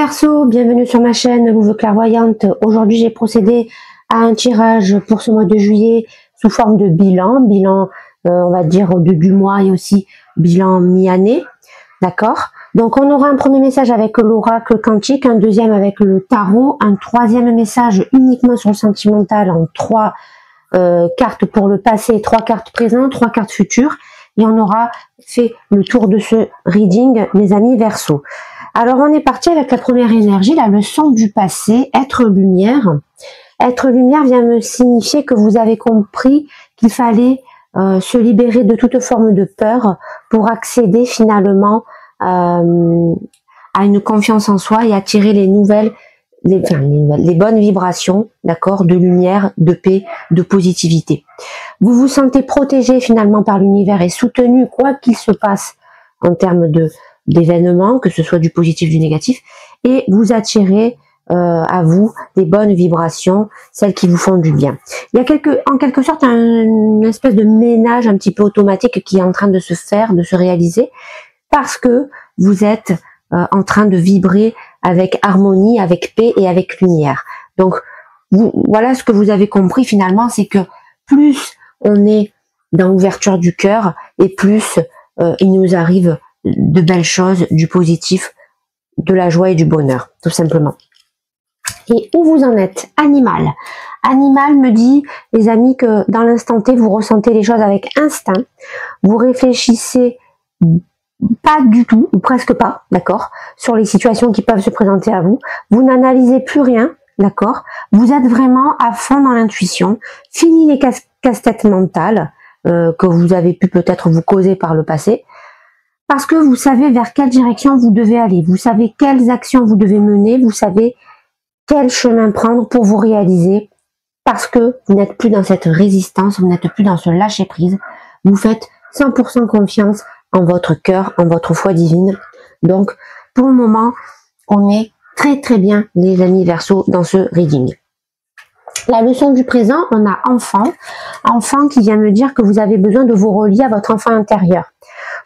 Verseau, bienvenue sur ma chaîne Louve Clairvoyante. Aujourd'hui, j'ai procédé à un tirage pour ce mois de juillet sous forme de bilan, on va dire du mois et aussi bilan mi-année, d'accord? Donc, on aura un premier message avec l'oracle quantique, un deuxième avec le tarot, un troisième message uniquement sur le sentimental en 3 cartes pour le passé, 3 cartes présentes, 3 cartes futures, et on aura fait le tour de ce reading, mes amis Verseau. Alors, on est parti avec la première énergie, la leçon du passé, être lumière. Être lumière vient me signifier que vous avez compris qu'il fallait se libérer de toute forme de peur pour accéder finalement à une confiance en soi et attirer les bonnes vibrations, d'accord, de lumière, de paix, de positivité. Vous vous sentez protégé finalement par l'univers et soutenu quoi qu'il se passe en termes d'événements, que ce soit du positif, du négatif, et vous attirez à vous des bonnes vibrations, celles qui vous font du bien. Il y a en quelque sorte une espèce de ménage un petit peu automatique qui est en train de se faire, de se réaliser, parce que vous êtes en train de vibrer avec harmonie, avec paix et avec lumière. Donc voilà ce que vous avez compris finalement, c'est que plus on est dans l'ouverture du cœur et plus il nous arrive de belles choses, du positif, de la joie et du bonheur, tout simplement. Et où vous en êtes? Animal. Animal me dit, les amis, que dans l'instant T, vous ressentez les choses avec instinct. Vous réfléchissez pas du tout, ou presque pas, d'accord, sur les situations qui peuvent se présenter à vous. Vous n'analysez plus rien, d'accord. Vous êtes vraiment à fond dans l'intuition. Fini les casse-têtes mentales que vous avez pu peut-être vous causer par le passé. Parce que vous savez vers quelle direction vous devez aller, vous savez quelles actions vous devez mener, vous savez quel chemin prendre pour vous réaliser, parce que vous n'êtes plus dans cette résistance, vous n'êtes plus dans ce lâcher-prise, vous faites 100% confiance en votre cœur, en votre foi divine. Donc, pour le moment, on est très très bien, les amis Verseau, dans ce reading. La leçon du présent, on a enfant qui vient me dire que vous avez besoin de vous relier à votre enfant intérieur,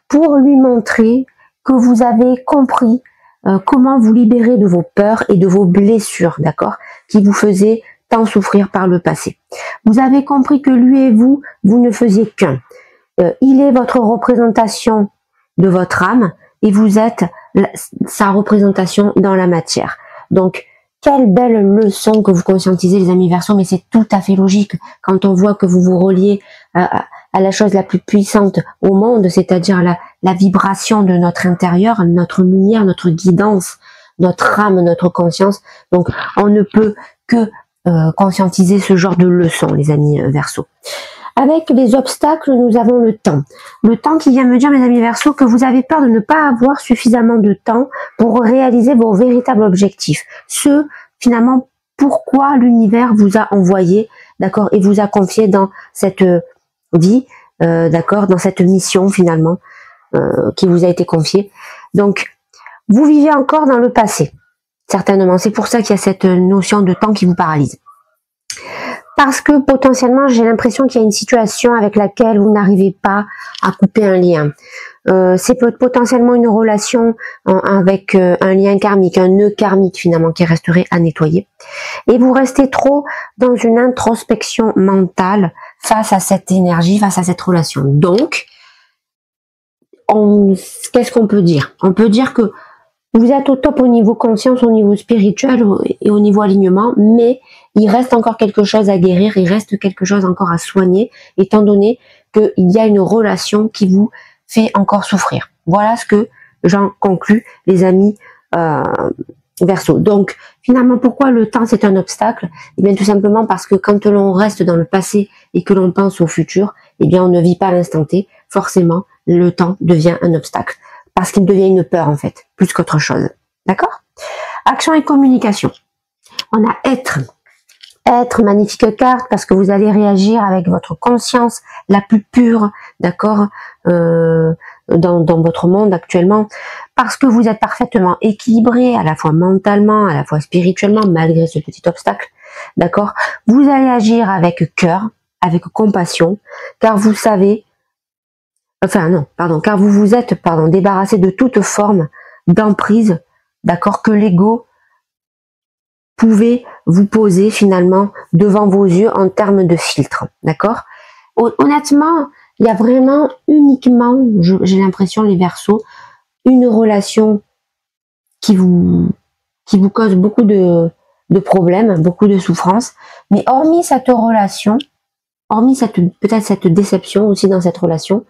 pour lui montrer que vous avez compris comment vous libérer de vos peurs et de vos blessures, d'accord, qui vous faisaient tant souffrir par le passé. Vous avez compris que lui et vous ne faisiez qu'un. Il est votre représentation de votre âme et vous êtes sa représentation dans la matière. Donc, quelle belle leçon que vous conscientisez, les amis Verseau, mais c'est tout à fait logique quand on voit que vous vous reliez à la chose la plus puissante au monde, c'est-à-dire la vibration de notre intérieur, notre lumière, notre guidance, notre âme, notre conscience. Donc, on ne peut que conscientiser ce genre de leçon, les amis Verseau. Avec les obstacles, nous avons le temps. Le temps qui vient me dire, mes amis Verseau, que vous avez peur de ne pas avoir suffisamment de temps pour réaliser vos véritables objectifs. Finalement, pourquoi l'univers vous a envoyé, d'accord, et vous a confié dans cette vie, d'accord, dans cette mission finalement qui vous a été confiée. Donc, vous vivez encore dans le passé, certainement. C'est pour ça qu'il y a cette notion de temps qui vous paralyse. Parce que potentiellement, j'ai l'impression qu'il y a une situation avec laquelle vous n'arrivez pas à couper un lien. C'est potentiellement une relation avec un lien karmique, un nœud karmique finalement qui resterait à nettoyer. Et vous restez trop dans une introspection mentale face à cette énergie, face à cette relation. Donc, qu'est-ce qu'on peut dire? On peut dire que vous êtes au top au niveau conscience, au niveau spirituel et au niveau alignement, mais il reste encore quelque chose à guérir, il reste quelque chose encore à soigner, étant donné qu'il y a une relation qui vous fait encore souffrir. Voilà ce que j'en conclus, les amis Verseau. Donc, finalement, pourquoi le temps c'est un obstacle? Eh bien, tout simplement parce que quand l'on reste dans le passé et que l'on pense au futur, eh bien, on ne vit pas l'instant T. Forcément, le temps devient un obstacle. Parce qu'il devient une peur, en fait, plus qu'autre chose. D'accord? Action et communication. On a être. Être, magnifique carte, parce que vous allez réagir avec votre conscience la plus pure, d'accord, dans votre monde actuellement, parce que vous êtes parfaitement équilibré, à la fois mentalement, à la fois spirituellement, malgré ce petit obstacle, d'accord. Vous allez agir avec cœur, avec compassion, car vous savez, car vous vous êtes, débarrassé de toute forme d'emprise, d'accord, que l'ego pouvez vous poser finalement devant vos yeux en termes de filtre, d'accord? Honnêtement, il y a vraiment uniquement, j'ai l'impression, les Verseaux, une relation qui vous cause beaucoup de problèmes, beaucoup de souffrances, mais hormis cette relation, hormis peut-être cette déception aussi dans cette relation,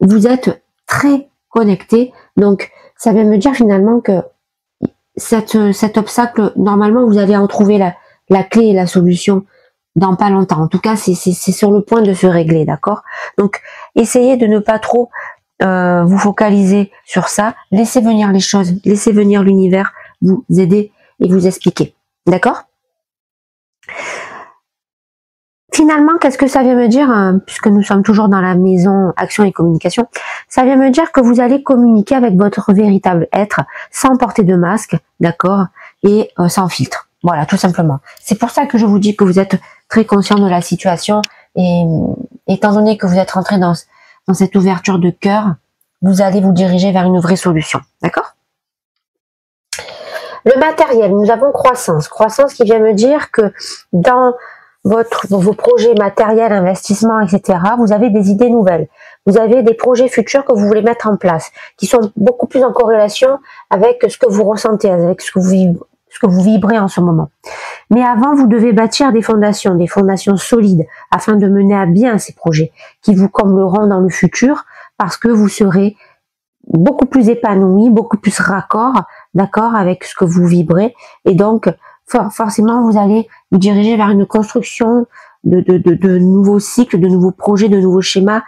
vous êtes très connecté, donc ça vient me dire finalement que cet obstacle, normalement vous allez en trouver la clé et la solution dans pas longtemps. En tout cas, c'est sur le point de se régler, d'accord? Donc, essayez de ne pas trop vous focaliser sur ça. Laissez venir les choses, laissez venir l'univers vous aider et vous expliquer, d'accord? Finalement, qu'est-ce que ça vient me dire, puisque nous sommes toujours dans la maison action et communication, ça vient me dire que vous allez communiquer avec votre véritable être sans porter de masque, d'accord, et sans filtre. Voilà, tout simplement. C'est pour ça que je vous dis que vous êtes très conscient de la situation et étant donné que vous êtes rentré dans cette ouverture de cœur, vous allez vous diriger vers une vraie solution, d'accord? Le matériel, nous avons croissance. Croissance qui vient me dire que dans vos projets matériels, investissements, etc., vous avez des idées nouvelles. Vous avez des projets futurs que vous voulez mettre en place, qui sont beaucoup plus en corrélation avec ce que vous ressentez, avec ce que vous vibrez en ce moment. Mais avant, vous devez bâtir des fondations solides, afin de mener à bien ces projets, qui vous combleront dans le futur, parce que vous serez beaucoup plus épanoui, beaucoup plus raccord, d'accord, avec ce que vous vibrez, et donc forcément vous allez vous diriger vers une construction de nouveaux cycles, de nouveaux projets, de nouveaux schémas,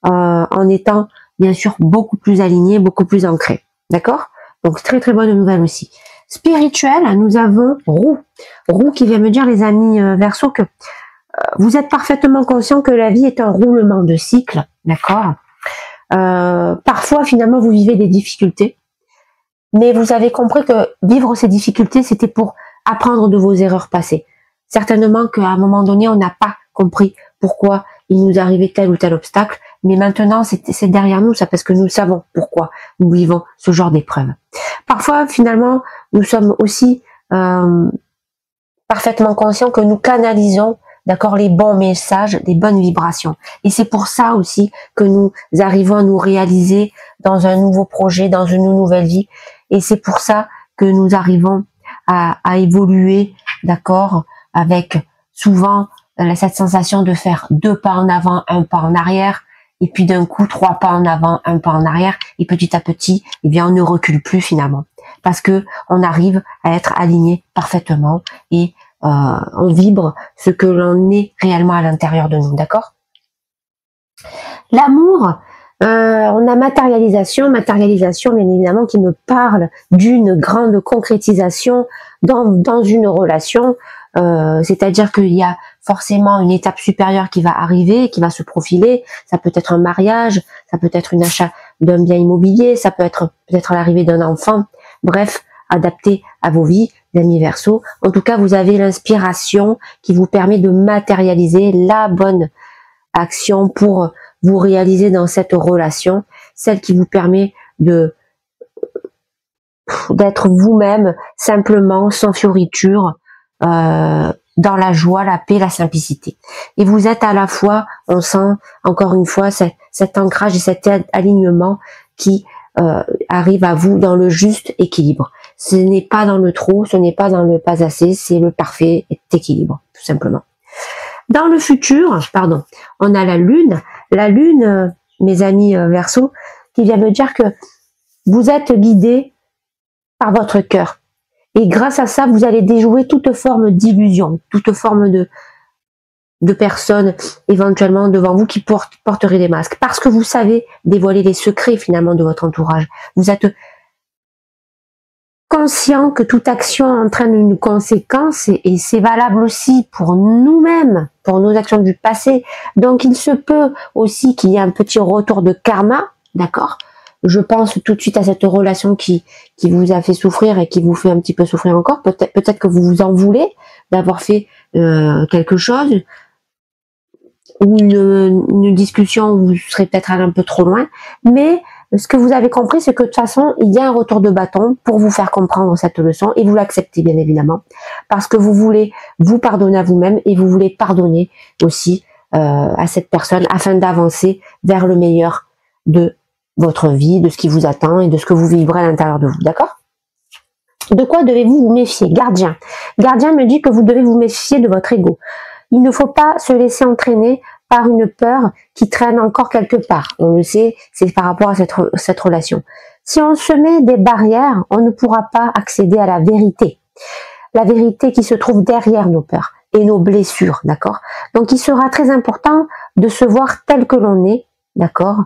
en étant bien sûr beaucoup plus aligné, beaucoup plus ancré, d'accord? Donc très très bonne nouvelle aussi. Spirituel, nous avons roue qui vient me dire, les amis Verseaux, que vous êtes parfaitement conscient que la vie est un roulement de cycles, d'accord? Parfois finalement vous vivez des difficultés, mais vous avez compris que vivre ces difficultés, c'était pour apprendre de vos erreurs passées. Certainement qu'à un moment donné, on n'a pas compris pourquoi il nous arrivait tel ou tel obstacle, mais maintenant c'est derrière nous, ça, parce que nous savons pourquoi nous vivons ce genre d'épreuve. Parfois, finalement, nous sommes aussi parfaitement conscients que nous canalisons, d'accord, les bons messages, les bonnes vibrations. Et c'est pour ça aussi que nous arrivons à nous réaliser dans un nouveau projet, dans une nouvelle vie. Et c'est pour ça que nous arrivons à évoluer, d'accord, avec souvent cette sensation de faire 2 pas en avant, 1 pas en arrière, et puis d'un coup 3 pas en avant, 1 pas en arrière, et petit à petit, eh bien, on ne recule plus finalement, parce que on arrive à être aligné parfaitement et on vibre ce que l'on est réellement à l'intérieur de nous, d'accord? L'amour, on a matérialisation bien évidemment, qui me parle d'une grande concrétisation dans une relation, c'est-à-dire qu'il y a forcément une étape supérieure qui va arriver, qui va se profiler. Ça peut être un mariage, ça peut être un achat d'un bien immobilier, ça peut être peut-être l'arrivée d'un enfant, bref, adapté à vos vies, amis Verseaux. En tout cas, vous avez l'inspiration qui vous permet de matérialiser la bonne action pour vous réaliser dans cette relation, celle qui vous permet d'être vous-même, simplement, sans fioriture, dans la joie, la paix, la simplicité. Et vous êtes à la fois, on sent encore une fois cet ancrage et cet alignement qui arrive à vous dans le juste équilibre. Ce n'est pas dans le trop, ce n'est pas dans le pas assez, c'est le parfait équilibre, tout simplement. Dans le futur, pardon, on a la lune, mes amis Verseaux, qui vient me dire que vous êtes guidés par votre cœur. Et grâce à ça, vous allez déjouer toute forme d'illusion, toute forme de personnes éventuellement devant vous qui porteraient des masques. Parce que vous savez dévoiler les secrets finalement de votre entourage. Vous êtes conscient que toute action entraîne une conséquence et c'est valable aussi pour nous-mêmes, pour nos actions du passé. Donc il se peut aussi qu'il y ait un petit retour de karma, d'accord? Je pense tout de suite à cette relation qui vous a fait souffrir et qui vous fait un petit peu souffrir encore. Peut-être que vous vous en voulez d'avoir fait quelque chose, ou une discussion où vous serez peut-être allé un peu trop loin, mais ce que vous avez compris, c'est que de toute façon, il y a un retour de bâton pour vous faire comprendre cette leçon et vous l'acceptez bien évidemment, parce que vous voulez vous pardonner à vous-même et vous voulez pardonner aussi à cette personne afin d'avancer vers le meilleur de votre vie, de ce qui vous attend et de ce que vous vivrez à l'intérieur de vous, d'accord? De quoi devez-vous vous méfier? Gardien. Gardien me dit que vous devez vous méfier de votre ego. Il ne faut pas se laisser entraîner par une peur qui traîne encore quelque part. On le sait, c'est par rapport à cette relation. Si on se met des barrières, on ne pourra pas accéder à la vérité. La vérité qui se trouve derrière nos peurs et nos blessures, d'accord? Donc il sera très important de se voir tel que l'on est, d'accord?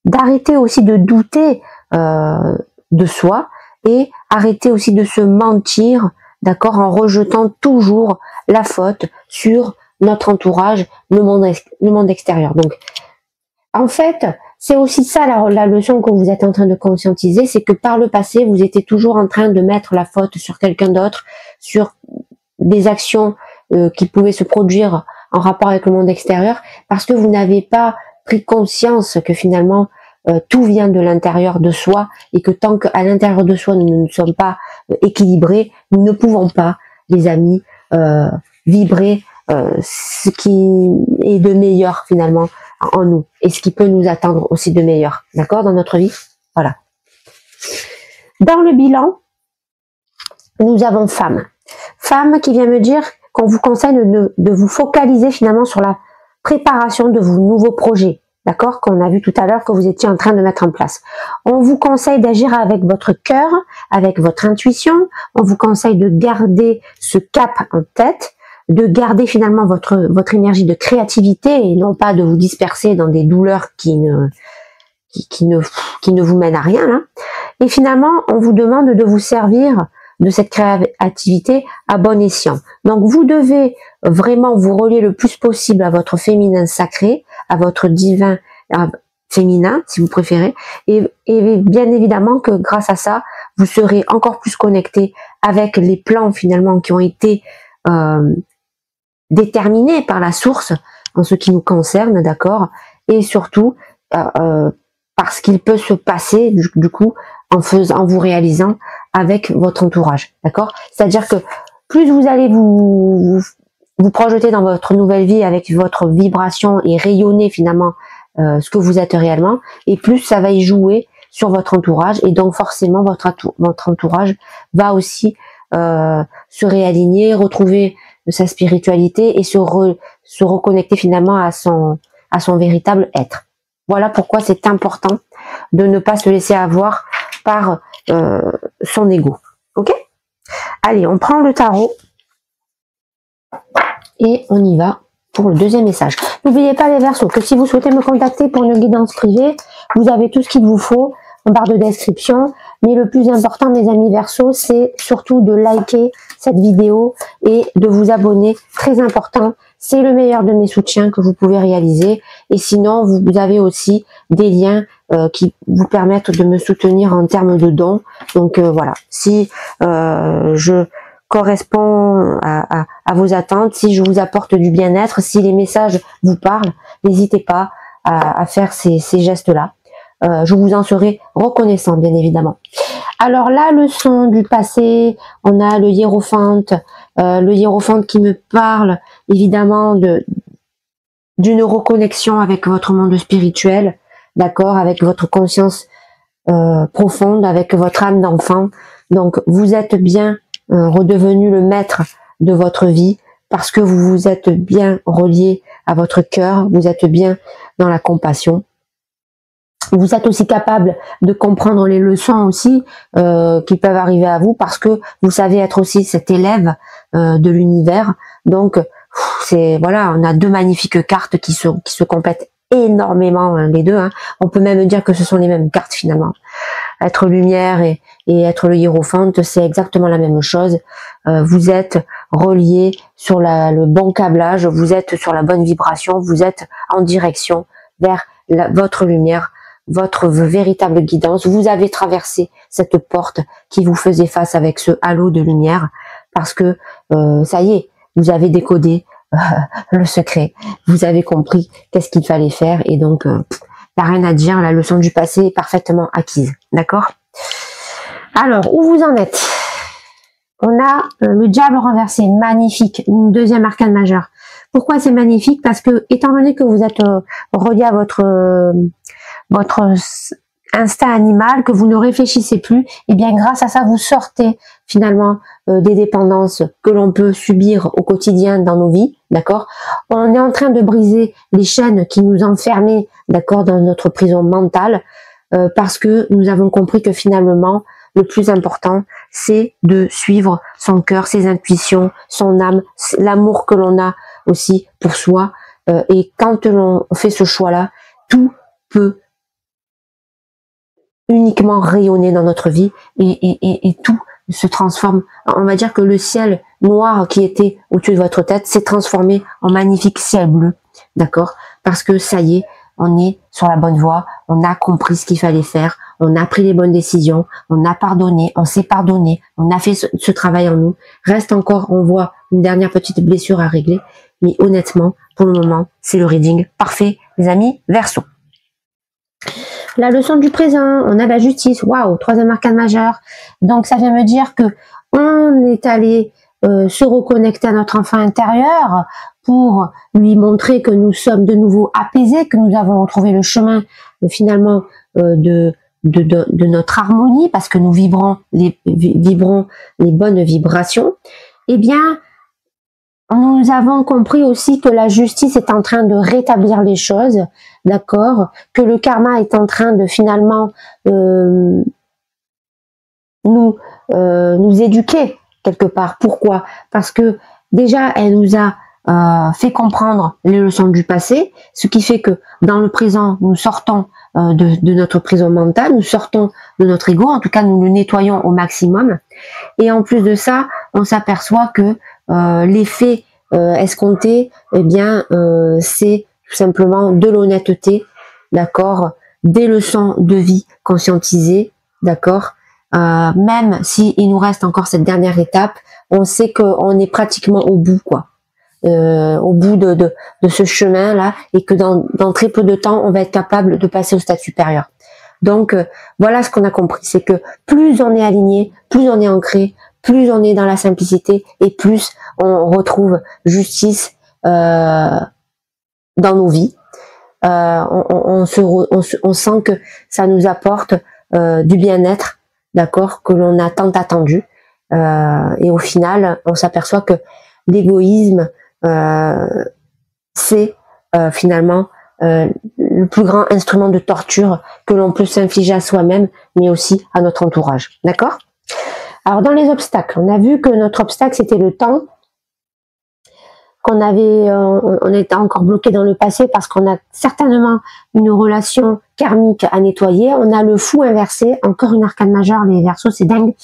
D'arrêter aussi de douter de soi et arrêter aussi de se mentir, d'accord, en rejetant toujours la faute sur notre entourage, le monde extérieur. Donc, en fait, c'est aussi ça la leçon que vous êtes en train de conscientiser, c'est que par le passé, vous étiez toujours en train de mettre la faute sur quelqu'un d'autre, sur des actions qui pouvaient se produire en rapport avec le monde extérieur, parce que vous n'avez pas pris conscience que finalement, tout vient de l'intérieur de soi et que tant qu'à l'intérieur de soi, nous ne sommes pas équilibrés, nous ne pouvons pas, les amis, vibrer ce qui est de meilleur finalement en nous et ce qui peut nous attendre aussi de meilleur, d'accord, dans notre vie. Voilà. Dans le bilan, nous avons femme. Femme qui vient me dire qu'on vous conseille de vous focaliser finalement sur la préparation de vos nouveaux projets, d'accord, qu'on a vu tout à l'heure que vous étiez en train de mettre en place. On vous conseille d'agir avec votre cœur, avec votre intuition. On vous conseille de garder ce cap en tête, de garder finalement votre énergie de créativité et non pas de vous disperser dans des douleurs qui ne vous mènent à rien, là. Et finalement, on vous demande de vous servir de cette créativité à bon escient. Donc, vous devez vraiment vous relier le plus possible à votre féminin sacré, à votre divin féminin, si vous préférez, et bien évidemment que grâce à ça, vous serez encore plus connecté avec les plans finalement qui ont été déterminés par la source en ce qui nous concerne, d'accord, et surtout parce qu'il peut se passer du coup en vous réalisant avec votre entourage, d'accord. C'est-à-dire que plus vous allez vous projeter dans votre nouvelle vie avec votre vibration et rayonner finalement ce que vous êtes réellement, et plus ça va y jouer sur votre entourage, et donc forcément votre entourage va aussi se réaligner, retrouver sa spiritualité et se reconnecter finalement à son véritable être. Voilà pourquoi c'est important de ne pas se laisser avoir par son ego. Ok? Allez, on prend le tarot et on y va pour le deuxième message. N'oubliez pas les Verseaux que si vous souhaitez me contacter pour une guidance privée, vous avez tout ce qu'il vous faut en barre de description. Mais le plus important, mes amis Verseaux, c'est surtout de liker cette vidéo et de vous abonner. Très important. C'est le meilleur de mes soutiens que vous pouvez réaliser. Et sinon, vous avez aussi des liens qui vous permettent de me soutenir en termes de dons. Donc voilà, si je corresponds à vos attentes, si je vous apporte du bien-être, si les messages vous parlent, n'hésitez pas à faire ces gestes-là. Je vous en serai reconnaissant, bien évidemment. Alors la leçon du passé, on a le hiérophante qui me parle évidemment d'une reconnexion avec votre monde spirituel, d'accord, avec votre conscience profonde, avec votre âme d'enfant. Donc vous êtes bien redevenu le maître de votre vie parce que vous vous êtes bien relié à votre cœur, vous êtes bien dans la compassion. Vous êtes aussi capable de comprendre les leçons aussi qui peuvent arriver à vous parce que vous savez être aussi cet élève de l'univers. Donc c'est voilà, on a deux magnifiques cartes qui se complètent énormément les deux. Hein. On peut même dire que ce sont les mêmes cartes finalement. Être lumière et être le hiérophante, c'est exactement la même chose. Vous êtes relié sur le bon câblage, vous êtes sur la bonne vibration, vous êtes en direction vers votre lumière, votre véritable guidance. Vous avez traversé cette porte qui vous faisait face avec ce halo de lumière parce que ça y est, vous avez décodé le secret, vous avez compris qu'est-ce qu'il fallait faire et donc il n'y a rien à dire, la leçon du passé est parfaitement acquise, d'accord? Alors, où vous en êtes? On a le diable renversé, magnifique, une deuxième arcane majeure. Pourquoi c'est magnifique? Parce que, étant donné que vous êtes relié à votre instinct animal, que vous ne réfléchissez plus, et bien grâce à ça, vous sortez finalement des dépendances que l'on peut subir au quotidien dans nos vies, d'accord? On est en train de briser les chaînes qui nous enfermaient, d'accord, dans notre prison mentale, parce que nous avons compris que finalement, le plus important, c'est de suivre son cœur, ses intuitions, son âme, l'amour que l'on a aussi pour soi. Et quand l'on fait ce choix-là, tout peut uniquement rayonner dans notre vie et tout se transforme. On va dire que le ciel noir qui était au-dessus de votre tête s'est transformé en magnifique ciel bleu, d'accord? Parce que ça y est, on est sur la bonne voie, on a compris ce qu'il fallait faire, on a pris les bonnes décisions, on a pardonné, on s'est pardonné, on a fait ce travail en nous. Reste encore, on voit une dernière petite blessure à régler, mais honnêtement, pour le moment, c'est le reading parfait, les amis, Verseau. La leçon du présent, on a la justice, waouh, troisième arcane majeur. Donc ça vient me dire que on est allé se reconnecter à notre enfant intérieur pour lui montrer que nous sommes de nouveau apaisés, que nous avons retrouvé le chemin finalement de notre harmonie, parce que nous vibrons les bonnes vibrations. Eh bien, nous avons compris aussi que la justice est en train de rétablir les choses, d'accord, que le karma est en train de finalement nous éduquer quelque part. Pourquoi? Parce que déjà, elle nous a fait comprendre les leçons du passé, ce qui fait que dans le présent, nous sortons de notre prison mentale, nous sortons de notre ego, en tout cas nous le nettoyons au maximum. Et en plus de ça, on s'aperçoit que l'effet escompté, eh bien, c'est tout simplement de l'honnêteté, d'accord, des leçons de vie conscientisées, d'accord. Même si il nous reste encore cette dernière étape, on sait qu'on est pratiquement au bout, quoi. Au bout de ce chemin là, et que dans très peu de temps on va être capable de passer au stade supérieur. Donc voilà ce qu'on a compris, c'est que plus on est aligné, plus on est ancré, plus on est dans la simplicité et plus on retrouve justice dans nos vies. On sent que ça nous apporte du bien-être, d'accord, que l'on a tant attendu, et au final on s'aperçoit que l'égoïsme c'est finalement le plus grand instrument de torture que l'on peut s'infliger à soi-même, mais aussi à notre entourage. D'accord? Alors dans les obstacles, on a vu que notre obstacle c'était le temps, qu'on avait, on était encore bloqué dans le passé parce qu'on a certainement une relation karmique à nettoyer. On a le fou inversé, encore une arcane majeure, les Verseaux, c'est dingue.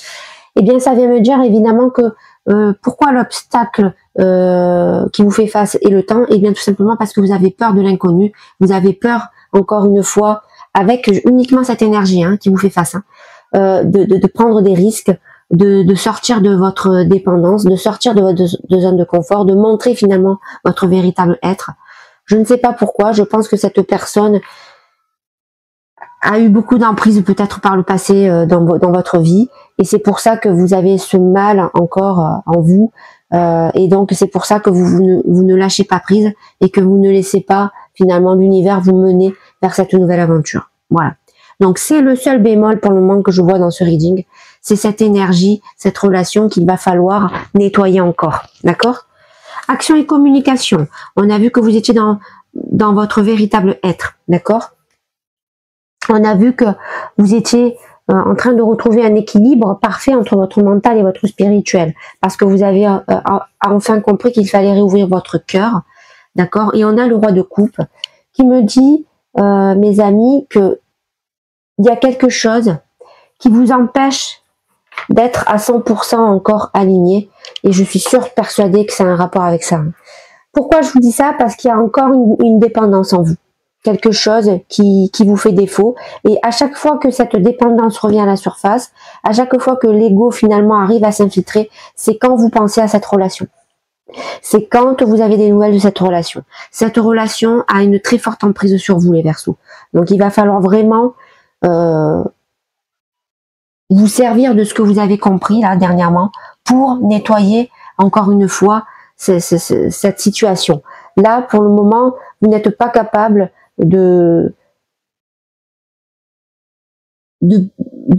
Eh bien ça vient me dire évidemment que pourquoi l'obstacle qui vous fait face est le temps? Eh bien tout simplement parce que vous avez peur de l'inconnu, vous avez peur, encore une fois, avec uniquement cette énergie qui vous fait face, de prendre des risques, de sortir de votre dépendance, de sortir de votre zone de confort, de montrer finalement votre véritable être. Je ne sais pas pourquoi, je pense que cette personne a eu beaucoup d'emprise peut-être par le passé dans votre vie, et c'est pour ça que vous avez ce mal encore en vous, et donc c'est pour ça que vous ne lâchez pas prise et que vous ne laissez pas finalement l'univers vous mener vers cette nouvelle aventure. Voilà. Donc c'est le seul bémol pour le moment que je vois dans ce reading, c'est cette énergie, cette relation qu'il va falloir nettoyer encore. D'accord? Action et communication. On a vu que vous étiez dans votre véritable être. D'accord? On a vu que vous étiez en train de retrouver un équilibre parfait entre votre mental et votre spirituel, parce que vous avez enfin compris qu'il fallait réouvrir votre cœur, d'accord? Et on a le roi de coupe qui me dit, mes amis, que il y a quelque chose qui vous empêche d'être à 100% encore aligné, et je suis persuadée que c'est un rapport avec ça. Pourquoi je vous dis ça? Parce qu'il y a encore une dépendance en vous. Quelque chose qui vous fait défaut, et à chaque fois que cette dépendance revient à la surface, à chaque fois que l'ego finalement arrive à s'infiltrer, c'est quand vous pensez à cette relation. C'est quand vous avez des nouvelles de cette relation. Cette relation a une très forte emprise sur vous, les Verseaux. Donc il va falloir vraiment vous servir de ce que vous avez compris là dernièrement pour nettoyer encore une fois cette situation. Là, pour le moment, vous n'êtes pas capable de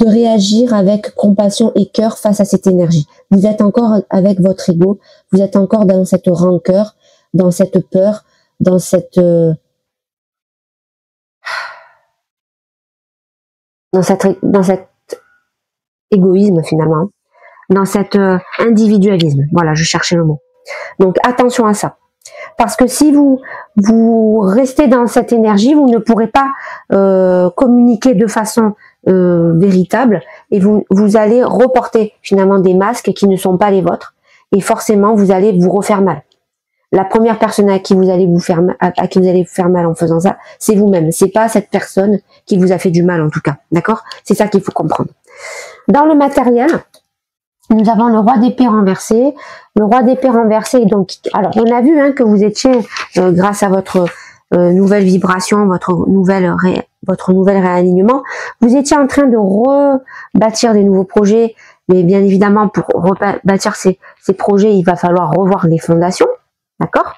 réagir avec compassion et cœur face à cette énergie. Vous êtes encore avec votre ego, vous êtes encore dans cette rancœur, dans cette peur, dans cette égoïsme finalement, dans cet individualisme. Voilà, je cherchais le mot. Donc attention à ça. Parce que si vous restez dans cette énergie, vous ne pourrez pas communiquer de façon véritable et vous allez reporter finalement des masques qui ne sont pas les vôtres et forcément vous allez vous refaire mal. La première personne à qui vous allez vous faire mal en faisant ça, c'est vous-même. C'est pas cette personne qui vous a fait du mal en tout cas, d'accord? C'est ça qu'il faut comprendre. Dans le matériel, nous avons le roi d'épée renversé. Le roi d'épée renversé, donc, alors on a vu que vous étiez, grâce à votre nouvelle vibration, votre nouvel réalignement, vous étiez en train de rebâtir des nouveaux projets, mais bien évidemment pour rebâtir ces projets, il va falloir revoir les fondations, d'accord?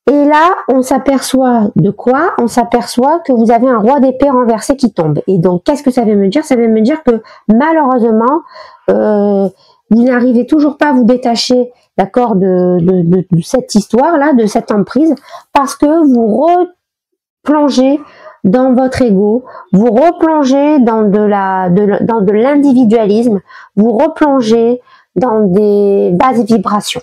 Et là, on s'aperçoit de quoi? On s'aperçoit que vous avez un roi d'épée renversé qui tombe. Et donc, qu'est-ce que ça veut me dire? Ça veut me dire que malheureusement, vous n'arrivez toujours pas à vous détacher, d'accord, de cette histoire-là, de cette emprise, parce que vous replongez dans votre ego, vous replongez dans de l'individualisme, vous replongez dans des basses vibrations.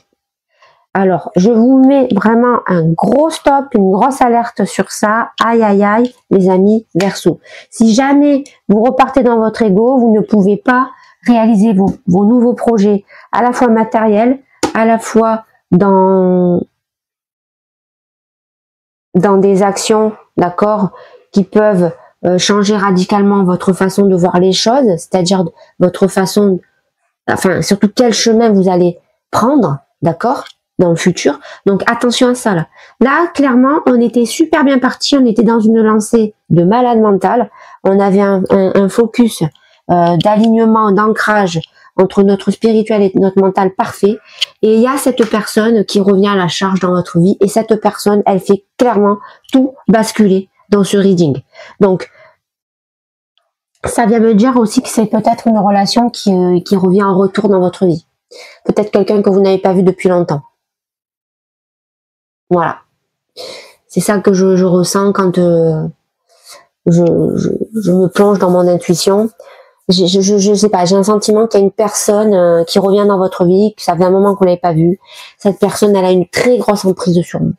Alors, je vous mets vraiment un gros stop, une grosse alerte sur ça. Aïe, aïe, aïe, les amis Verseaux. Si jamais vous repartez dans votre ego, vous ne pouvez pas réaliser vos nouveaux projets, à la fois matériels, à la fois dans des actions, d'accord, qui peuvent changer radicalement votre façon de voir les choses, c'est-à-dire votre façon, enfin, surtout quel chemin vous allez prendre, d'accord, dans le futur. Donc attention à ça là. Là, clairement, on était super bien parti, on était dans une lancée de malade mental, on avait un focus d'alignement, d'ancrage entre notre spirituel et notre mental parfait. Et il y a cette personne qui revient à la charge dans votre vie et cette personne, elle fait clairement tout basculer dans ce reading. Donc, ça vient me dire aussi que c'est peut-être une relation qui revient en retour dans votre vie. Peut-être quelqu'un que vous n'avez pas vu depuis longtemps. Voilà. C'est ça que je ressens quand je me plonge dans mon intuition. Je sais pas, j'ai un sentiment qu'il y a une personne qui revient dans votre vie, que ça fait un moment qu'on l'avait pas vue. Cette personne, elle a une très grosse emprise sur vous.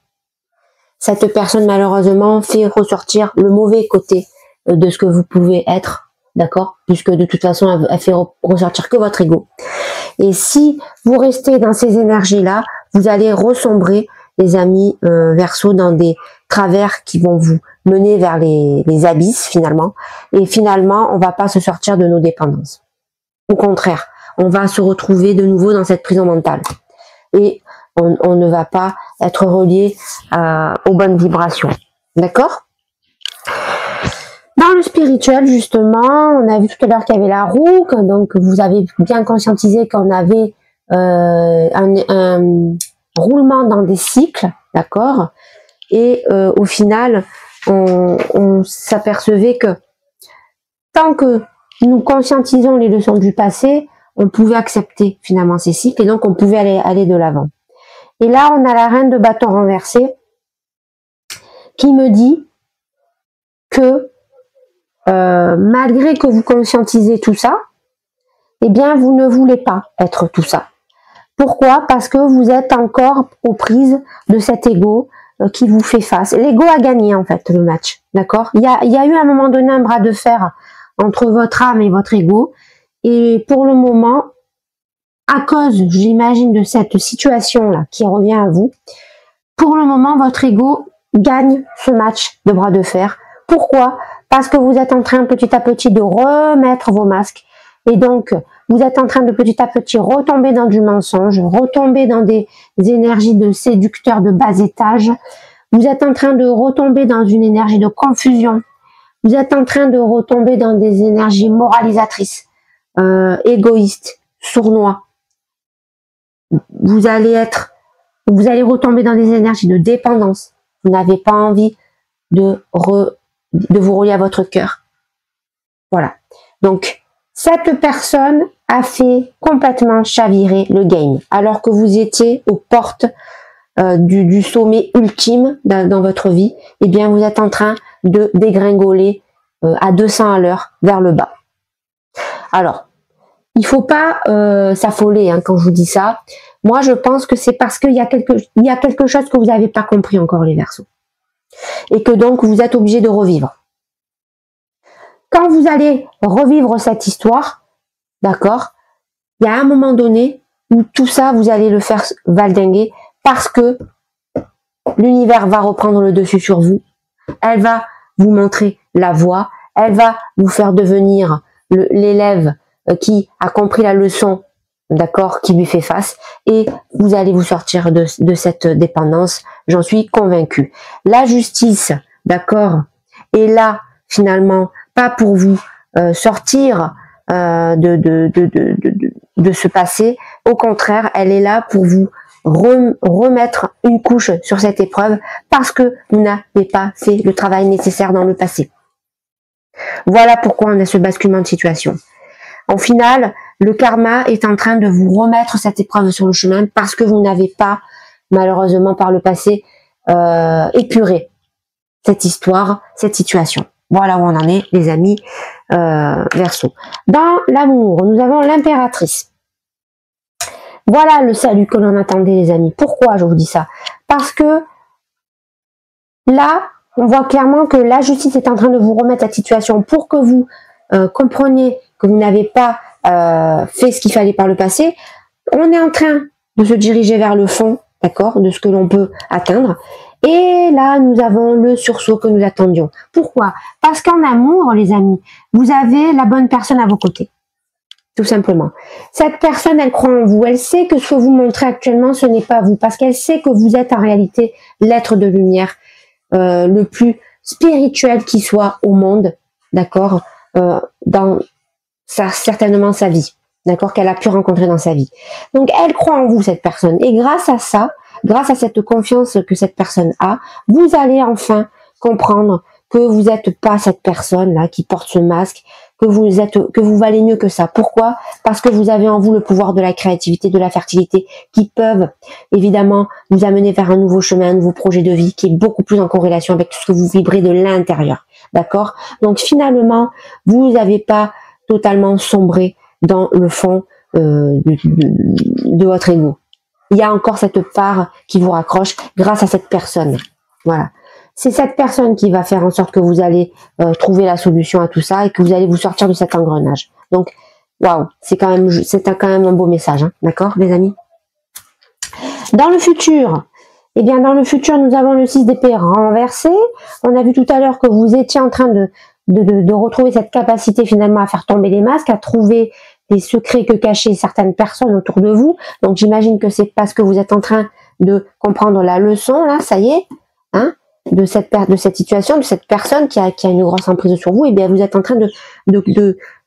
Cette personne, malheureusement, fait ressortir le mauvais côté de ce que vous pouvez être, d'accord? Puisque de toute façon, elle fait ressortir que votre ego. Et si vous restez dans ces énergies-là, vous allez ressombrer, les amis Verseaux, dans des travers qui vont vous mener vers les abysses finalement. Et finalement, on va pas se sortir de nos dépendances. Au contraire, on va se retrouver de nouveau dans cette prison mentale. Et on ne va pas être relié aux bonnes vibrations. D'accord? Dans le spirituel, justement, on a vu tout à l'heure qu'il y avait la roue, donc vous avez bien conscientisé qu'on avait un roulement dans des cycles, d'accord? Et au final, on s'apercevait que tant que nous conscientisons les leçons du passé, on pouvait accepter finalement ces cycles et donc on pouvait aller de l'avant. Et là, on a la reine de bâton renversée qui me dit que malgré que vous conscientisez tout ça, eh bien, vous ne voulez pas être tout ça. Pourquoi? Parce que vous êtes encore aux prises de cet ego qui vous fait face. L'ego a gagné en fait le match, d'accord? Il y a eu à un moment donné un bras de fer entre votre âme et votre ego, et pour le moment, à cause, j'imagine, de cette situation-là qui revient à vous, pour le moment, votre ego gagne ce match de bras de fer. Pourquoi? Parce que vous êtes en train petit à petit de remettre vos masques, et donc vous êtes en train de petit à petit retomber dans du mensonge, retomber dans des énergies de séducteurs de bas étage. Vous êtes en train de retomber dans une énergie de confusion. Vous êtes en train de retomber dans des énergies moralisatrices, égoïstes, sournois. Vous allez retomber dans des énergies de dépendance. Vous n'avez pas envie de vous relier à votre cœur. Voilà. Donc, cette personne a fait complètement chavirer le game, alors que vous étiez aux portes du sommet ultime dans votre vie. Eh bien, vous êtes en train de dégringoler à 200 à l'heure vers le bas. Alors, il faut pas s'affoler quand je vous dis ça. Moi, je pense que c'est parce qu'il y a quelque chose que vous n'avez pas compris encore, les Verseaux. Et que donc, vous êtes obligé de revivre. Quand vous allez revivre cette histoire, d'accord, il y a un moment donné où tout ça, vous allez le faire valdinguer parce que l'univers va reprendre le dessus sur vous. Elle va vous montrer la voie. Elle va vous faire devenir l'élève qui a compris la leçon, d'accord, qui lui fait face. Et vous allez vous sortir de cette dépendance. J'en suis convaincue. La justice, d'accord, est là, finalement, pas pour vous sortir de ce passé. Au contraire, elle est là pour vous remettre une couche sur cette épreuve parce que vous n'avez pas fait le travail nécessaire dans le passé. Voilà pourquoi on a ce basculement de situation. En final, le karma est en train de vous remettre cette épreuve sur le chemin parce que vous n'avez pas, malheureusement par le passé, épuré cette histoire, cette situation. Voilà où on en est, les amis Verseaux. Dans l'amour, nous avons l'impératrice. Voilà le salut que l'on attendait, les amis. Pourquoi je vous dis ça? Parce que là, on voit clairement que la justice est en train de vous remettre cette situation pour que vous compreniez que vous n'avez pas fait ce qu'il fallait par le passé. On est en train de se diriger vers le fond, d'accord, de ce que l'on peut atteindre. Et là, nous avons le sursaut que nous attendions. Pourquoi? Parce qu'en amour, les amis, vous avez la bonne personne à vos côtés. Tout simplement. Cette personne, elle croit en vous. Elle sait que ce que vous montrez actuellement, ce n'est pas vous. Parce qu'elle sait que vous êtes en réalité l'être de lumière le plus spirituel qui soit au monde, d'accord, dans certainement sa vie, d'accord, qu'elle a pu rencontrer dans sa vie. Donc, elle croit en vous, cette personne. Et grâce à ça, grâce à cette confiance que cette personne a, vous allez enfin comprendre que vous n'êtes pas cette personne-là qui porte ce masque, que vous valez mieux que ça. Pourquoi? Parce que vous avez en vous le pouvoir de la créativité, de la fertilité, qui peuvent évidemment vous amener vers un nouveau chemin, un nouveau projet de vie qui est beaucoup plus en corrélation avec tout ce que vous vibrez de l'intérieur. D'accord? Donc finalement, vous n'avez pas totalement sombré dans le fond de votre ego. Il y a encore cette part qui vous raccroche grâce à cette personne. Voilà. C'est cette personne qui va faire en sorte que vous allez trouver la solution à tout ça et que vous allez vous sortir de cet engrenage. Donc, waouh, c'est quand même un beau message, hein, d'accord, les amis? Dans le futur, eh bien, dans le futur, nous avons le 6 d'épée renversé. On a vu tout à l'heure que vous étiez en train de retrouver cette capacité finalement à faire tomber les masques, à trouver des secrets que cachaient certaines personnes autour de vous. Donc, j'imagine que c'est parce que vous êtes en train de comprendre la leçon, là, ça y est, hein, de cette situation, de cette personne qui a une grosse emprise sur vous. Et bien, vous êtes en train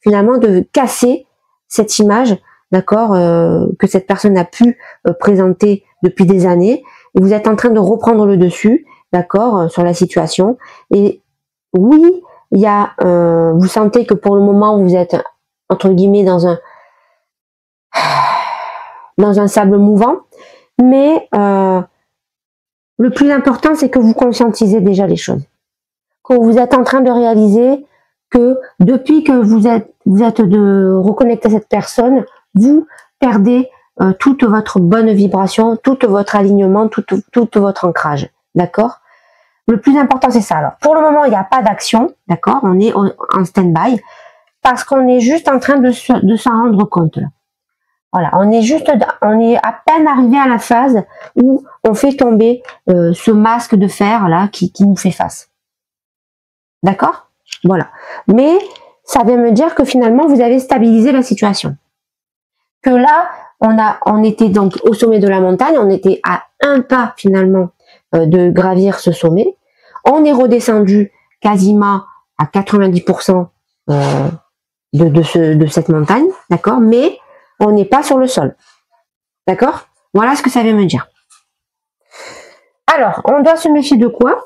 finalement de casser cette image, d'accord, que cette personne a pu présenter depuis des années. Et vous êtes en train de reprendre le dessus, d'accord, sur la situation. Et oui, il y a, vous sentez que pour le moment, vous êtes entre guillemets dans un sable mouvant, mais le plus important, c'est que vous conscientisez déjà les choses, que vous êtes en train de réaliser que depuis que vous êtes de reconnecter à cette personne, vous perdez toute votre bonne vibration, tout votre alignement, tout votre ancrage, d'accord? Le plus important, c'est ça. Alors, pour le moment, il n'y a pas d'action, d'accord? On est en stand-by parce qu'on est juste en train de s'en rendre compte. Là. Voilà, on est à peine arrivé à la phase où on fait tomber ce masque de fer là qui nous fait face. D'accord? Voilà. Mais ça vient me dire que finalement, vous avez stabilisé la situation. que là, on était donc au sommet de la montagne, on était à un pas finalement de gravir ce sommet. On est redescendu quasiment à 90% de cette montagne, d'accord, mais on n'est pas sur le sol, d'accord. Voilà ce que ça veut me dire. Alors, on doit se méfier de quoi?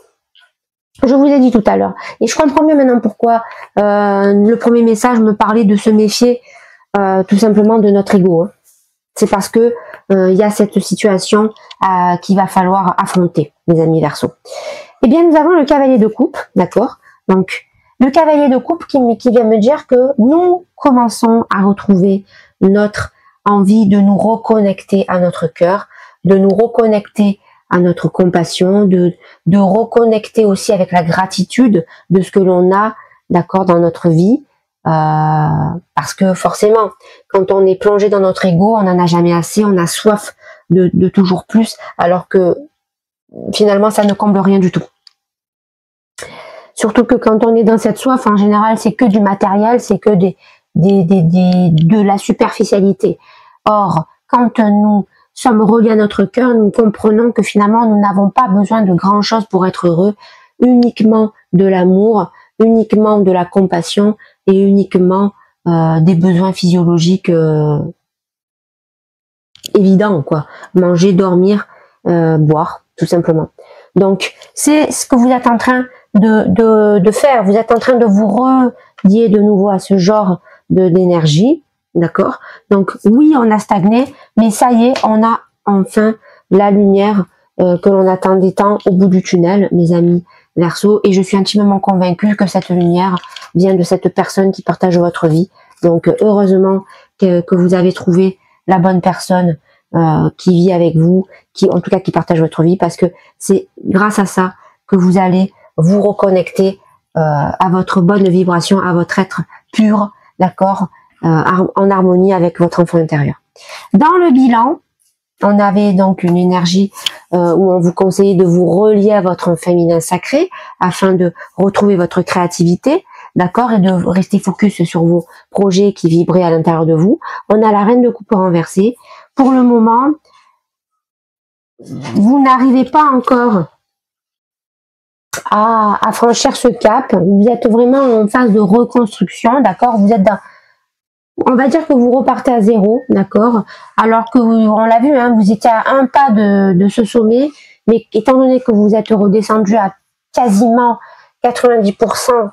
Je vous ai dit tout à l'heure, et je comprends mieux maintenant pourquoi le premier message me parlait de se méfier tout simplement de notre ego. Hein. C'est parce que il y a cette situation qu'il va falloir affronter, mes amis Verseaux. Eh bien, nous avons le cavalier de coupe, d'accord. Donc, le cavalier de coupe qui vient me dire que nous commençons à retrouver notre envie de nous reconnecter à notre cœur, de nous reconnecter à notre compassion, de reconnecter aussi avec la gratitude de ce que l'on a, d'accord, dans notre vie. Parce que forcément, quand on est plongé dans notre ego, on n'en a jamais assez, on a soif de toujours plus, alors que finalement, ça ne comble rien du tout. Surtout que quand on est dans cette soif, en général, c'est que du matériel, c'est que de la superficialité. Or, quand nous sommes reliés à notre cœur, nous comprenons que finalement, nous n'avons pas besoin de grand chose pour être heureux, uniquement de l'amour, uniquement de la compassion et uniquement des besoins physiologiques évidents, quoi. Manger, dormir, boire, tout simplement. Donc, c'est ce que vous êtes en train de faire. Vous êtes en train de vous relier de nouveau à ce genre d'énergie, d'accord? Donc, oui, on a stagné, mais ça y est, on a enfin la lumière que l'on attendait tant au bout du tunnel, mes amis Verseaux, et je suis intimement convaincue que cette lumière vient de cette personne qui partage votre vie. Donc, heureusement que vous avez trouvé la bonne personne qui vit avec vous, en tout cas qui partage votre vie, parce que c'est grâce à ça que vous allez vous reconnecter à votre bonne vibration, à votre être pur, d'accord, en harmonie avec votre enfant intérieur. Dans le bilan, on avait donc une énergie où on vous conseillait de vous relier à votre féminin sacré afin de retrouver votre créativité, d'accord, et de rester focus sur vos projets qui vibraient à l'intérieur de vous. On a la reine de coupe renversée. Pour le moment, vous n'arrivez pas encore à franchir ce cap. Vous êtes vraiment en phase de reconstruction, d'accord. Vous êtes dans, on va dire que vous repartez à zéro, d'accord. Alors que on l'a vu, hein, vous étiez à un pas de ce sommet, mais étant donné que vous êtes redescendu à quasiment 90%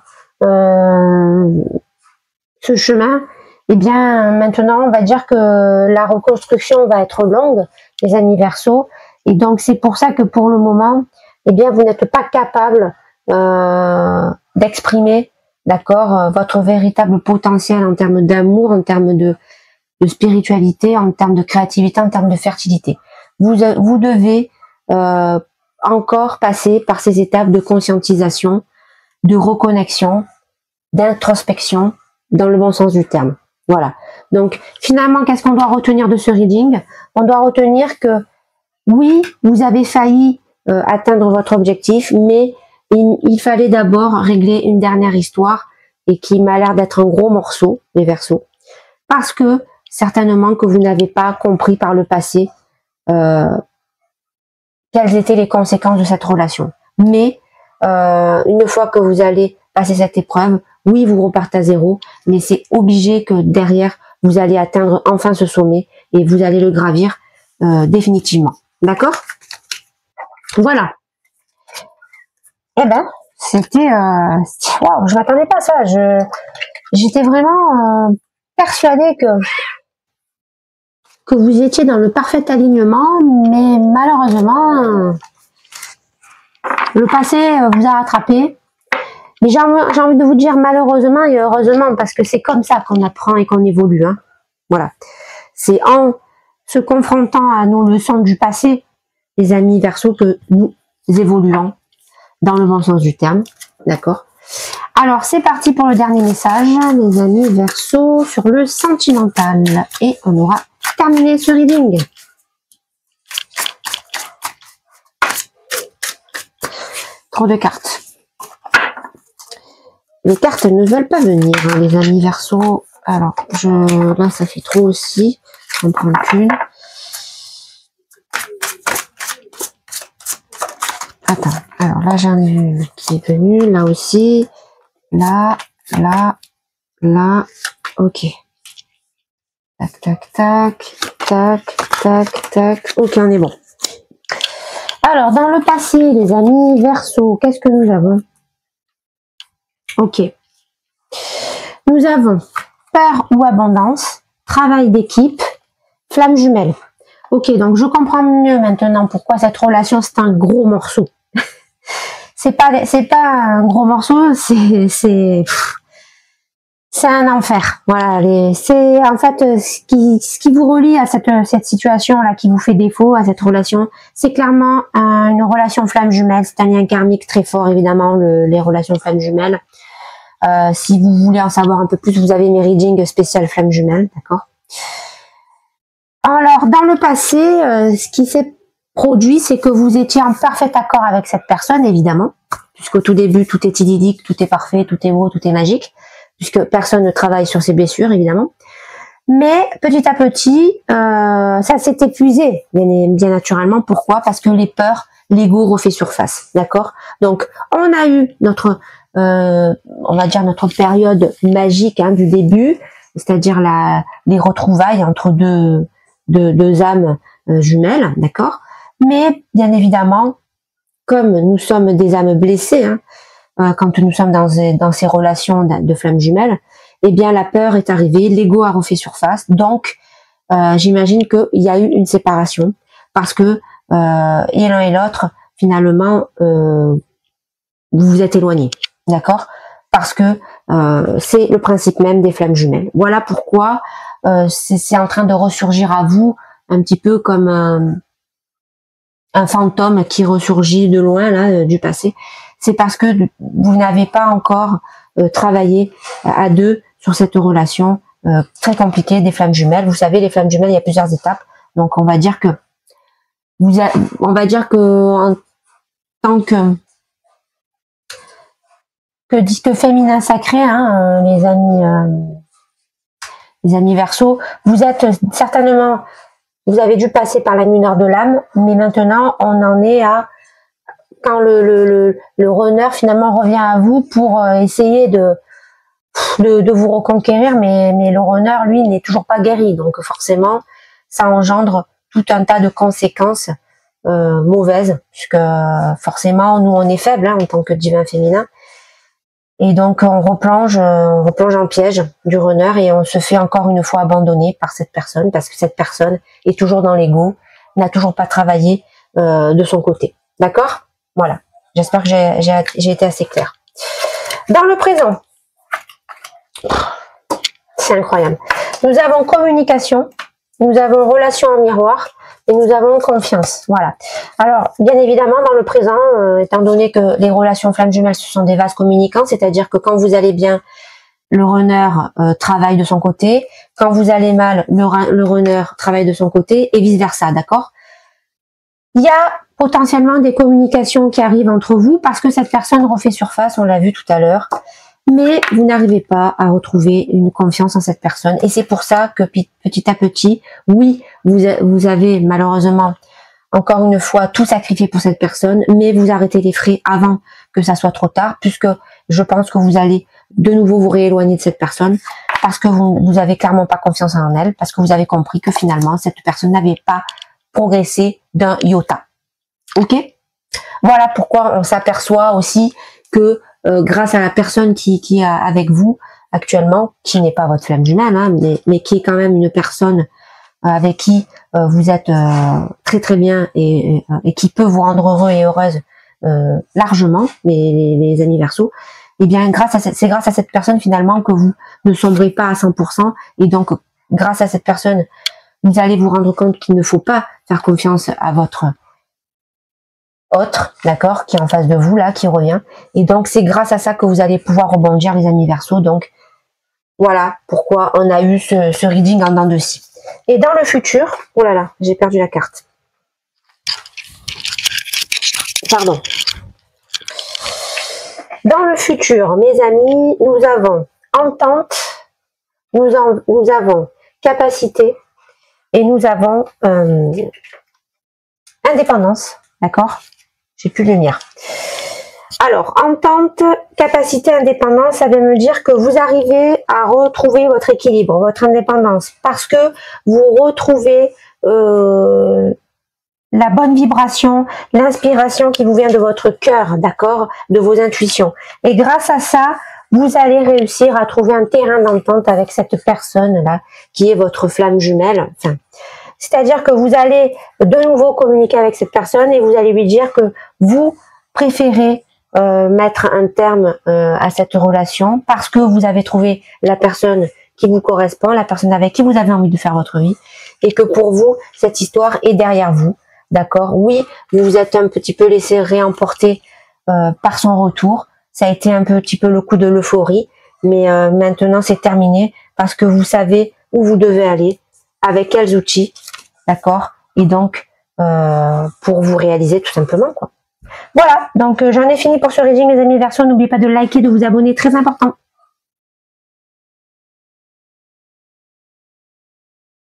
ce chemin, eh bien maintenant on va dire que la reconstruction va être longue, les amis Verseaux, et donc c'est pour ça que pour le moment, eh bien vous n'êtes pas capable d'exprimer, d'accord, votre véritable potentiel en termes d'amour, en termes de spiritualité, en termes de créativité, en termes de fertilité. Vous devez encore passer par ces étapes de conscientisation, de reconnexion, d'introspection, dans le bon sens du terme. Voilà. Donc, finalement, qu'est-ce qu'on doit retenir de ce reading? On doit retenir que, oui, vous avez failli atteindre votre objectif, mais il fallait d'abord régler une dernière histoire et qui m'a l'air d'être un gros morceau, les Verseaux, parce que certainement que vous n'avez pas compris par le passé quelles étaient les conséquences de cette relation. Mais une fois que vous allez passer cette épreuve, oui, vous repartez à zéro, mais c'est obligé que derrière, vous allez atteindre enfin ce sommet et vous allez le gravir définitivement. D'accord? Voilà. Eh ben, c'était... Waouh, je m'attendais pas à ça. J'étais vraiment persuadée que vous étiez dans le parfait alignement, mais malheureusement, le passé vous a rattrapé. Mais j'ai envie de vous dire malheureusement et heureusement, parce que c'est comme ça qu'on apprend et qu'on évolue. Hein. Voilà. C'est en se confrontant à nos leçons du passé, les amis Verseaux, que nous évoluons dans le bon sens du terme. D'accord? Alors, c'est parti pour le dernier message, les amis Verseaux, sur le sentimental. Et on aura terminé ce reading. Trop de cartes. Les cartes ne veulent pas venir, hein, les amis Verseaux. Alors, là, ça fait trop aussi. On prend qu'une. Attends, alors là j'en ai une qui est venue, là aussi, là, là, là, ok. Tac, tac, tac, tac, tac, tac, ok, on est bon. Alors, dans le passé, les amis, Verseau, qu'est-ce que nous avons? Ok. Nous avons peur ou abondance, travail d'équipe, flamme jumelle. Ok, donc je comprends mieux maintenant pourquoi cette relation c'est un gros morceau. c'est pas un gros morceau, c'est un enfer. Voilà, c'est en fait ce qui vous relie à cette situation là qui vous fait défaut à cette relation, c'est clairement une relation flamme jumelle. C'est un lien karmique très fort évidemment les relations flamme jumelles. Si vous voulez en savoir un peu plus, vous avez mes readings spécial flamme jumelle, d'accord. Alors, dans le passé, ce qui s'est produit, c'est que vous étiez en parfait accord avec cette personne, évidemment, puisqu'au tout début, tout est idyllique, tout est parfait, tout est beau, tout est magique, puisque personne ne travaille sur ses blessures, évidemment. Mais petit à petit, ça s'est épuisé, bien naturellement. Pourquoi? Parce que les peurs, l'ego refait surface, d'accord. Donc, on a eu notre, on va dire notre période magique du début, c'est-à-dire les retrouvailles entre deux âmes jumelles, d'accord. Mais bien évidemment, comme nous sommes des âmes blessées, quand nous sommes dans ces relations de flammes jumelles, eh bien la peur est arrivée, l'ego a refait surface. Donc j'imagine qu'il y a eu une séparation parce que et l'un et l'autre finalement vous vous êtes éloignés, d'accord. Parce que c'est le principe même des flammes jumelles. Voilà pourquoi c'est en train de ressurgir à vous un petit peu comme un fantôme qui ressurgit de loin là du passé. C'est parce que vous n'avez pas encore travaillé à deux sur cette relation très compliquée des flammes jumelles. Vous savez, les flammes jumelles, il y a plusieurs étapes. Donc on va dire que en tant que féminin sacré, les amis Verseau, vous êtes certainement, vous avez dû passer par la nuit noire de l'âme, mais maintenant on en est à quand le runner finalement revient à vous pour essayer de vous reconquérir, mais le runner lui n'est toujours pas guéri, donc forcément ça engendre tout un tas de conséquences mauvaises, puisque forcément nous on est faible en tant que divin féminin. Et donc on replonge en piège du runner et on se fait encore une fois abandonner par cette personne parce que cette personne est toujours dans l'ego, n'a toujours pas travaillé de son côté. D'accord? Voilà. J'espère que j'ai été assez claire. Dans le présent, c'est incroyable. Nous avons communication, nous avons relation en miroir et nous avons confiance. Voilà. Alors, bien évidemment, dans le présent, étant donné que les relations flammes jumelles, ce sont des vases communicants, c'est-à-dire que quand vous allez bien, le runner travaille de son côté. Quand vous allez mal, le runner travaille de son côté et vice-versa, d'accord? Il y a potentiellement des communications qui arrivent entre vous parce que cette personne refait surface, on l'a vu tout à l'heure. Mais vous n'arrivez pas à retrouver une confiance en cette personne. Et c'est pour ça que petit à petit, oui, vous avez malheureusement, encore une fois, tout sacrifié pour cette personne, mais vous arrêtez les frais avant que ça soit trop tard, puisque je pense que vous allez de nouveau vous rééloigner de cette personne, parce que vous avez clairement pas confiance en elle, parce que vous avez compris que finalement, cette personne n'avait pas progressé d'un iota. Ok? Voilà pourquoi on s'aperçoit aussi que grâce à la personne qui est avec vous actuellement, qui n'est pas votre flamme jumelle, mais qui est quand même une personne avec qui vous êtes très très bien et qui peut vous rendre heureux et heureuse largement, les amis Verseau, et bien c'est grâce à cette personne finalement que vous ne sombrez pas à 100%, et donc grâce à cette personne, vous allez vous rendre compte qu'il ne faut pas faire confiance à votre autre, d'accord, qui est en face de vous là, qui revient. Et donc c'est grâce à ça que vous allez pouvoir rebondir, les amis Verseau. Donc voilà pourquoi on a eu ce reading en dents de scie. Et dans le futur, oh là là, j'ai perdu la carte. Pardon. Dans le futur, mes amis, nous avons entente, nous avons capacité, Et nous avons indépendance, d'accord? J'ai plus de lumière. Alors, entente, capacité, indépendance, ça veut me dire que vous arrivez à retrouver votre équilibre, votre indépendance, parce que vous retrouvez la bonne vibration, l'inspiration qui vous vient de votre cœur, d'accord, de vos intuitions. Et grâce à ça, vous allez réussir à trouver un terrain d'entente avec cette personne-là, qui est votre flamme jumelle. Enfin, c'est-à-dire que vous allez de nouveau communiquer avec cette personne et vous allez lui dire que vous préférez mettre un terme à cette relation parce que vous avez trouvé la personne qui vous correspond, la personne avec qui vous avez envie de faire votre vie, et que pour vous, cette histoire est derrière vous. D'accord? Oui, vous vous êtes un petit peu laissé réemporter par son retour. Ça a été un petit peu le coup de l'euphorie, mais maintenant c'est terminé parce que vous savez où vous devez aller, avec quels outils, d'accord? Et donc, pour vous réaliser tout simplement, quoi. Voilà, donc j'en ai fini pour ce reading, les amis Verseau. N'oubliez pas de liker, de vous abonner, très important.